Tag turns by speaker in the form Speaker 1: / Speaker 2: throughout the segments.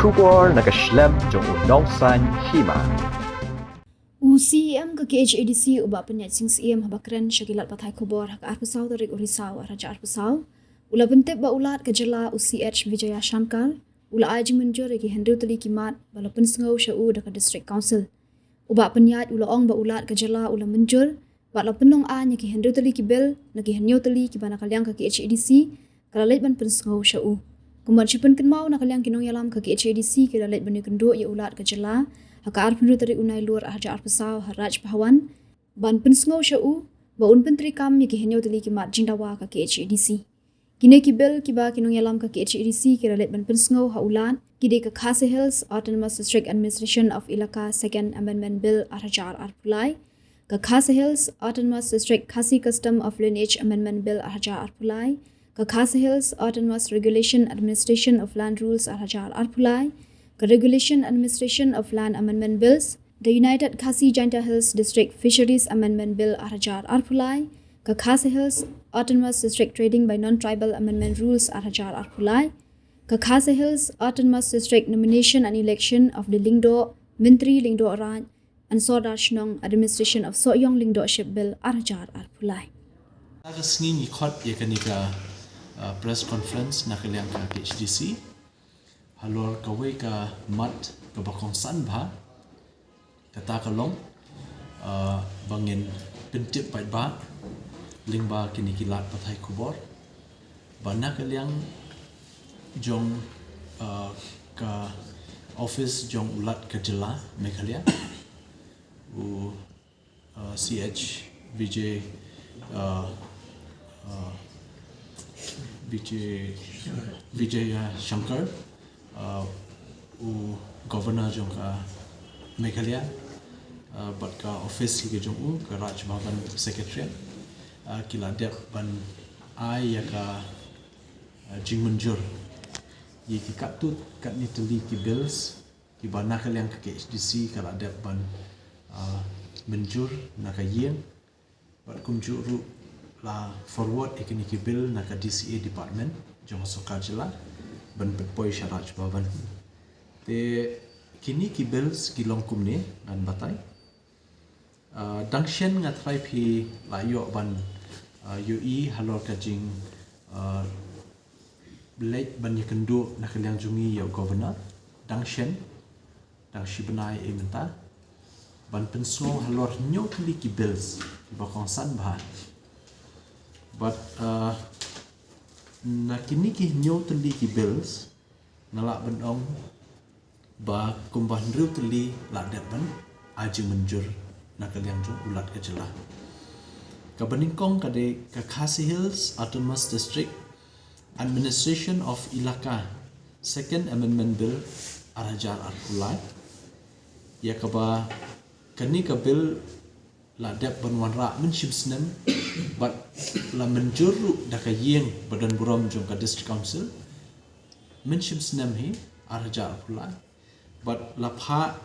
Speaker 1: Kubor nakaslem jong unongsan hima.
Speaker 2: UCM ke KHADC uba penyat sing CM habakran syakilat patai kubor hak arpusau tarik urisau raja arpusau ula bentep ba ulat ke jela UCH Vijaya Shankar ula ajing menjur ke Hendru Teli Kimat balapun sengau syau dekat District Council uba penyat ula ong ba ulat ke jela ula menjur balapun nong a nya ke Hendru Teli Kibel nagi henyo teli ki bana kalyang ke KHADC kalalet ban pensengau syau Kumar cipen kenmau nak kaliang kinong yalam ke KHADC ke dalit bani kenduk ya ulat ke jela haka arpun dari unai luar haja arpesau haraj pahawan ban pensengau syau ba un pentri kam ya ke henyo teli kimat jingdawa ke KHADC kine kibel kiba kinong yalam ke KHADC ke dalit ban pensengau ha ulat kide ke Khasi Hills Autonomous District Administration of Ilaka Second Amendment Bill haja arpulai ke Khasi Hills Autonomous District Khasi Custom of Lineage Amendment Bill haja arpulai ke Khasi Hills Autonomous Regulation Administration of Land Rules Hajar Arpulai, ke Regulation Administration of Land Amendment Bills, the United Khasi Jaintia Hills District Fisheries Amendment Bill Hajar Arpulai, ke Khasi Hills Autonomous District Trading by Non-Tribal Amendment Rules Hajar Arpulai, ke Khasi Hills Autonomous District Nomination and Election of the Lingdo, Menteri Lingdo Raj, and Sodar Shnong Administration of Soyong Lingdo Ship Bill Hajar Arpulai.
Speaker 3: Sini ni kot ya kanika press conference nak kalian ka HDC halor kawe ka mat ka bakong san ba kata kalong bangin pentip pai ba lingba kini kilat patai kubor bana kalian jong ka office jong ulat ke jela mekalia u CH VJ Vijaya Shankar, Governor jongka Meghalaya, but ka office ke jong ka Raj Bhavan Secretary, kila dep ban ai ya ka jingmenjur, ye ki katut kat ni tuli ki bills ki bana kalian ke HDC kala dep ban menjur nakayeng, but kumjuru la forward economic bill na ka DCA department jong sokar jela ban poi sharaj baban te kini ki bills ki longkum ne ngan batai dangshen ngat trai phi la yo ban UE halor ka jing late ban yakendu na kaliang jungi yo governor dangshen dang shibenai ementa ban penso halor nyo kli ki bills ba konsan bah but na kini ki nyo teli ki bills nalak benong ba kumbah nriu teli la depan aji menjur na kaliang jong ulat ke jelah ka beningkong kade ka Khasi Hills Autonomous District Administration of Ilaka Second Amendment Bill arajar arpulai ya ka ba kani ka bill la dep banwan ra menship snem but la menjuru dakayeng badan buram jong ka district council menship snem hi arja pula but la pha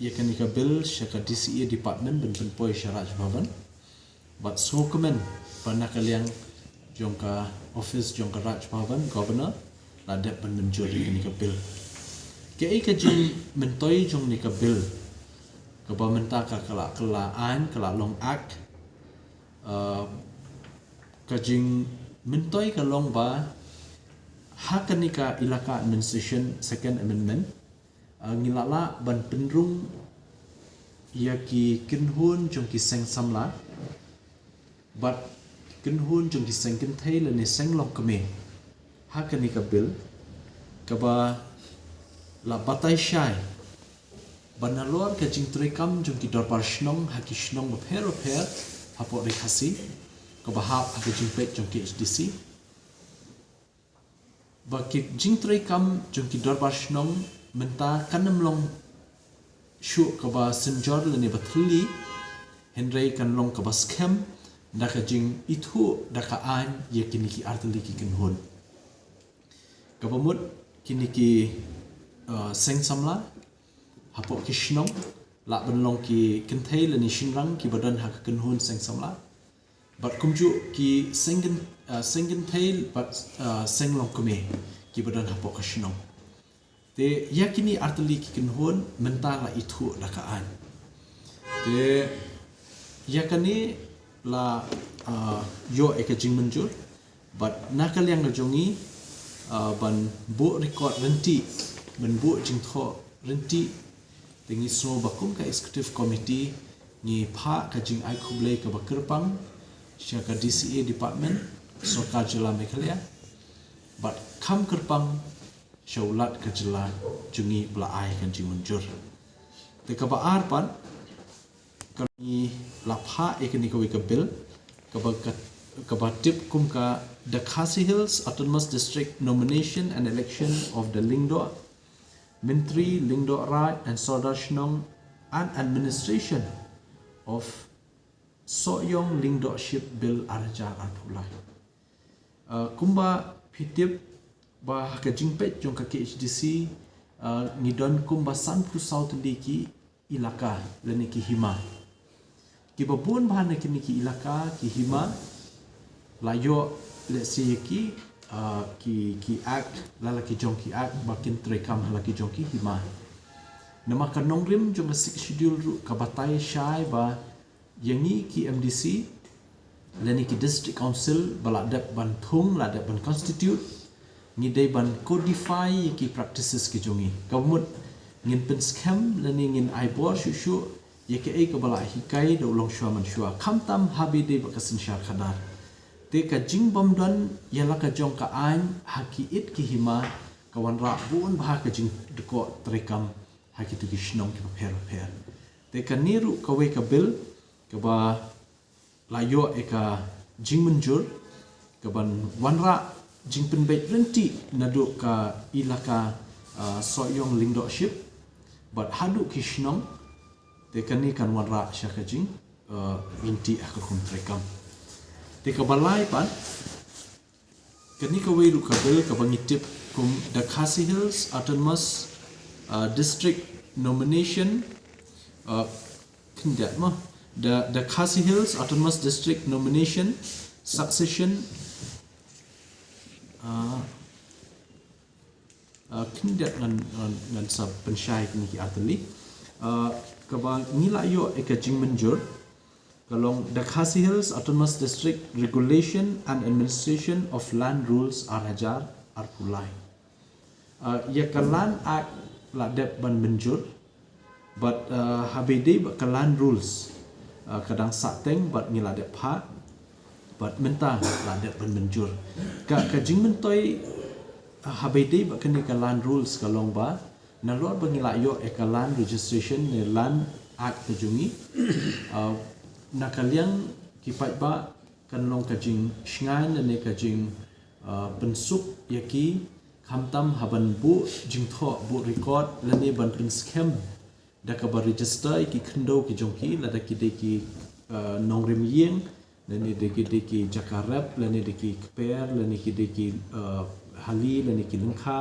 Speaker 3: ye kanika bill shaka DCA department ben poi sharaj bhavan but so komen panakaliang jong ka office jong ka Raj Bhavan governor la dep ban menjuru kanika bill ke ka jing mentoi jong nika bill Kebamenta ka kelaan kala long ak kajing mentoi ka long ba hakanika ilaka administration second amendment ngilala ban penrung ia ki kinhun jong ki seng samla but kinhun jong ki seng kinthai le ni seng long kame hakanika bill kaba la batai shai Banalor ke jing trekam jong ki dorbar shnong haki shnong bapher hapo rekhasi ke bahap haki jing pek jong ki HDC ba ki jing trekam jong ki dorbar shnong menta kanam long shu ke ba senjor le ne bathli henry kan long ke ba scam da ka jing itu da ka an ye kini ki artli ki kinhun ke bamut kini ki seng samla Hapok ki shnong la benlong ki kenthai le ni shinrang ki badan hak kenhun seng samla but kumju ki sengen tail but senglong kome ki badan hapok ka shnong Te yakini arteli ki kenhun mentala itu lakaan. Te yakani la yo eka jing menjur but nakal yang ngajongi ban bu record renti ban bu jing tho renti tengi so bakum ka executive committee ni pha ka jing ai khublei ka bakerpang sya ka DCA department Sarkar Jela Meghalaya but kam kerpang syaulat ka jela jungi bla ai kan jing menjur te ka baar pan kami lapha ekni ko ka bill ka batip kum ka the Khasi Hills Autonomous District Nomination and Election of the Lingdo Menteri Lingdo Raj and Sardar Shnong and Administration of Soyong Lingdoship Bill Arjar Arpulai kumba pitip ba ka jingpet jong ka KHDC ngidon kumba sanpu South Liki ilaka lani ki hima ki babun bahan ki niki ilaka ki hima layo let's say ki act lalaki jongki act bakin trekam halaki jongki hima nama ka nongrim jong 6 schedule ru ka batai shai ba yangi ki MDC lani ki district council baladap ban thung ladap ban constitute ngidai ban codify ki practices ki jongi kamut ngin pen scam lani ngin aibor shushu yake ai ka bala hikai da ulong shwa man shwa khamtam habide ba kasin shar khadar te ka jing bom don yala ka jong ka an haki it ki hima kawan ra bun bah ka jing deko trekam haki tu ki shnong ki pher te ka niru ka we ka bil ka ba layo e ka jing menjur ka ban wanra jing pen bet renti nadu ka ilaka Soyong Lingdoship but hadu ki shnong te kani kan wanra syaka jing renti akakum trekam te ka balai pan kani ka we ru ka bil ka bangitip kum the Khasi Hills Autonomous District Nomination kindat ma the Khasi Hills Autonomous District Nomination Succession kindat ngan sa pensyai kini ki atli kabang nila yo eka jing menjur kalong the Khasi Hills Autonomous District Regulation and Administration of Land Rules Arhajar Arpulai ya kalan ak ladep ban menjur but habide ba land rules kadang sateng but ngiladep ha but mentang ladep ban menjur ka jing mentoi habide ba kani land rules kalong ba nalor bangila yo ekalan registration ni land act kajungi nakaliang kipat ba kanlong kajing shngan ne kajing pensuk yaki khamtam haban bu jingtho bu record lani ban pin scam da ka ba register ki khndo ki jongki lada ki de ki nongrim yeng lani de ki jakarap lani de ki kper lani ki de ki hali lani ki lengkha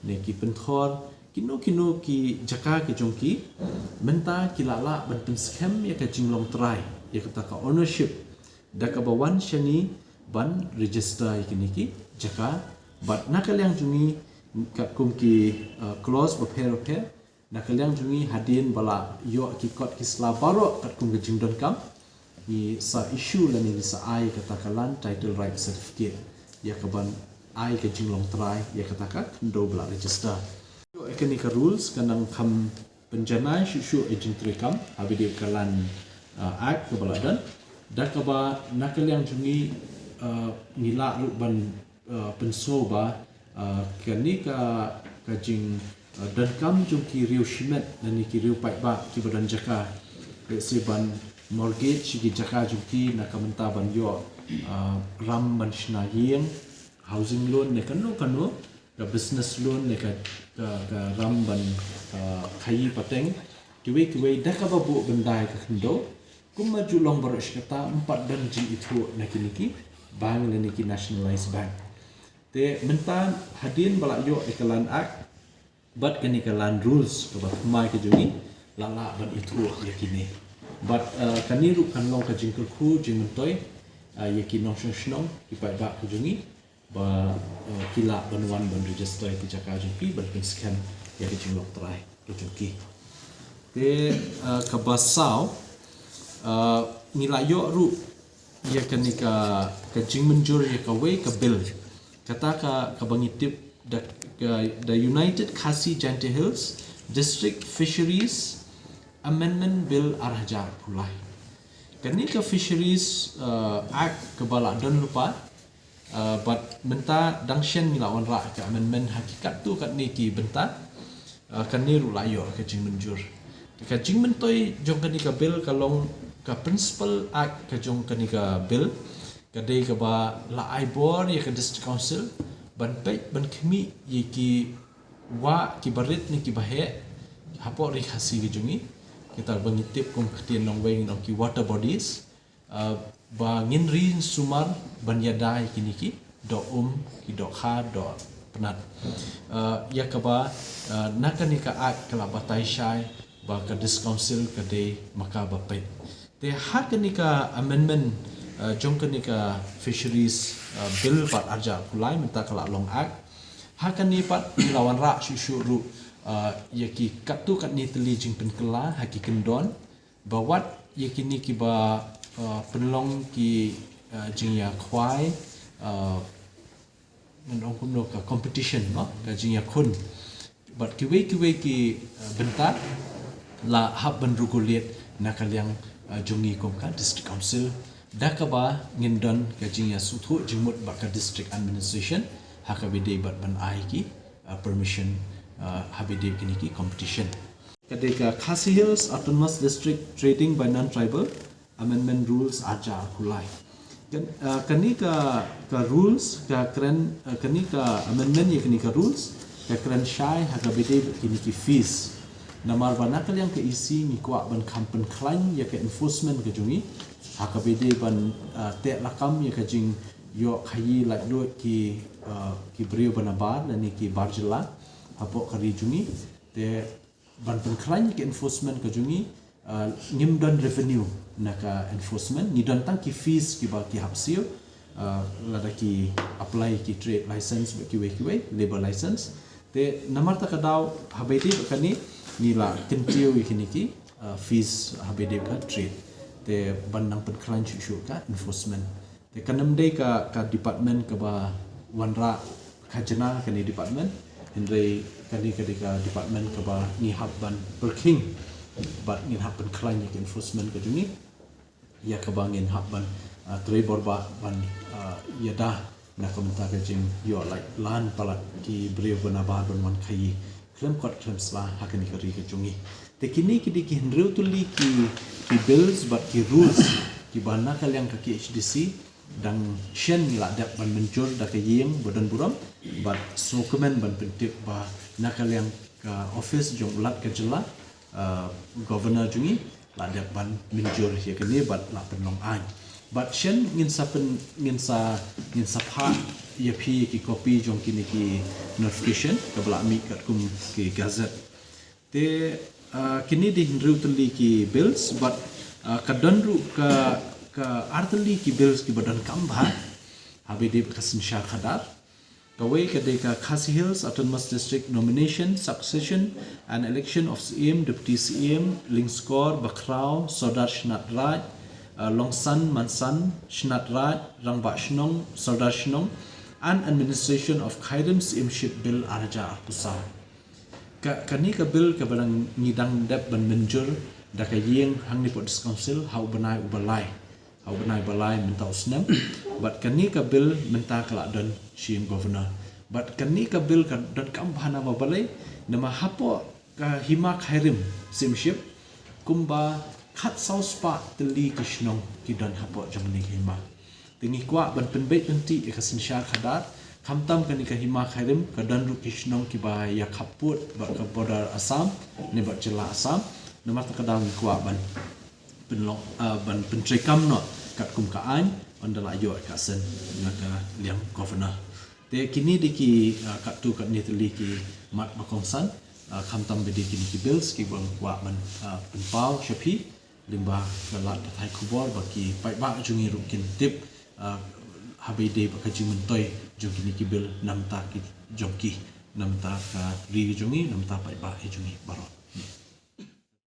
Speaker 3: ne ki penthor kino ki jaka ki jongki menta kilala ban pin scam ya ka jinglong try ya kata ka ownership da ka bawan shani ban register kini ki jaka but nakalyang jungi kat kum ki close ba pair nakalyang jungi hadin bala yo ki kot ki sla baro kat kum ki jingdon kam ni sa issue la ni sa ai kata kalan title right certificate ya ka ban ai ka jinglong try ya kata ka ndo bala register ekani ka rules kanang kam penjanai shu agent rekam habide kalan act ke baladan da ka ba nakalyang jungi nila ru ban penso ba kani ka jing dan kam jungki riu shimet dan ki riu pai ba ki badan jaka ke se ban mortgage ki jaka jungki nakamenta ban yo ram ban shna yeng housing loan ne kanu ka business loan ne ka ram ban khai pateng kiwe da ka babu bandai ka khndo kuma julong barosh kata 4 dan ji itu nakiniki bank le niki nationalized bank te mentan hadin bala yo ekalan act but kanikalan rules ka ba mai ka jungi lala ban itu yakini but kaniru kanlong ka jingkel khu jingmentoi yakin nong shnong ki pa ba ka jungi ba kila ban wan ban register ki jaka jpi ban scam ya ke jinglok terai ke jungki te kabasau nilayo ru ya kenika ke jing menjur ya ka we ka bill kata ka bangitip the United Khasi Jante Hills District Fisheries Amendment Bill arhajar pulai kenika Fisheries Act kebala don lupa but benta dangshen milawan ra ke amendment hakikat tu kat ni ki benta kan ni ru layo ke jing menjur ka jing mentoi jong kenika bill kalong ka principal act ka jong kenika bill kadai ka ba la ai bor ya ka district council ban pe ban khmi ye ki wa ki barit ni ki bahe hapo ri khasi ki jungi kita bangitip kum khtian nong weng nong ki water bodies ba ngin rin sumar ban yadai kini ki do ki do kha do penat ya ka ba nakanika act kala batai shai ba ka district council kadai maka ba pe te hakanika amendment jong kenika fisheries bill pat arja kulai minta kala long act hakani pat lawan ra syuru yaki katu kat ni teli jing pen kela haki kendon bawat yakini ki ba penlong ki jing ya khwai nong kum ka competition no ka jing ya khun but kiwe ki bentar la hab ban ruguliat nakaliang jungi kom ka district council dakaba ngindon ka jingya suthu jingmut baka district administration hakabide bat ban ai ki permission habide kini ki competition kadeka Khasi Hills Autonomous District Trading by Non-Tribal Amendment Rules aja kulai kani ka rules ka kren kani ka amendment ya kani ka rules ka kren shai hakabide kini ki fees namar banakal yang ke isi ni kuak ban kampen klaim ya ke enforcement ke jungi hakabide ban te lakam ya ke jing yo khayi like do ki brio banabar dan ki barjela apo kari jungi te ban klaim ke enforcement ke jungi ngimdan revenue naka enforcement ni dan tang ki fees ki ba ki hapsio lada ki apply ki trade license ki we labor license te namar ta kadau habide kani nila kentiu ikini ki fees habide ka trade te bandang pen crunch issue ka enforcement te kanam dei ka department ka ba wanra khajana kani department hindai kani ka department ka ba ni habban perking but ngin habban crunch ka enforcement ka jungi ya ka bangin habban tribor ba ban yada na komenta ka jing yo like lan palat ki breu banabar ban wan khai klem kot klem sla hakani kari ke jungi te kini ki hinreu tuli ki bills but ki rules ki bana kalyang ka ki HDC dang shen la dak ban menjur da ka yeng bodan buram but so komen ban pentik ba nakalyang ka office jong ulat ka jela governor jungi la dak ban menjur ya kini but la penlong ai but shen ngin sa pha ya pi ki copy jong kini ki notification ka bla mi kat kum ki gazette te kini di hinreu tuli ki bills but kadon ru ka artli ki bills ki badan kambha habide kasin sha khadar kawe kadeka Khasi Hills Autonomous District Nomination Succession and Election of CM Deputy CM Lingskor Bakrao Sardar Shnat Raj Longsan Mansan Shnat Raj Rangba Shnong Sardar Shnong and Administration of Khairim CM Bill arja pusau kani ka bill ka barang ngidang dep ban menjur da ka yeng hang ni pot council hau banai balai mentau senam but kani ka bill menta kala don CM governor but kani ka bill ka don kam bhana ba balai nama hapo ka hima khairim simship kumba khat sau spa teli kishnong ki don hapo jamni hima tingi kwa ban penbet nanti ka sinsha khadar khamtam kani ka hima khairim ka don ru kishnong ki ba ya khaput ba ka border Assam ne ba jela Assam nama ta kadang kwa ban penlok ban pentrekam no kat kum ka an ondala yo ka sen ngaka liam governor te kini diki kat tu kat ni teli ki mat bakongsan khamtam be diki ni ki bills ki bang kwa man penpau shapi limba kalat thai khubor baki pai ba jungi rukin tip habide baka jimun toy jongki ni ki bill nam ta ki jongki nam ta ka ri jungi nam ta pai ba jungi barot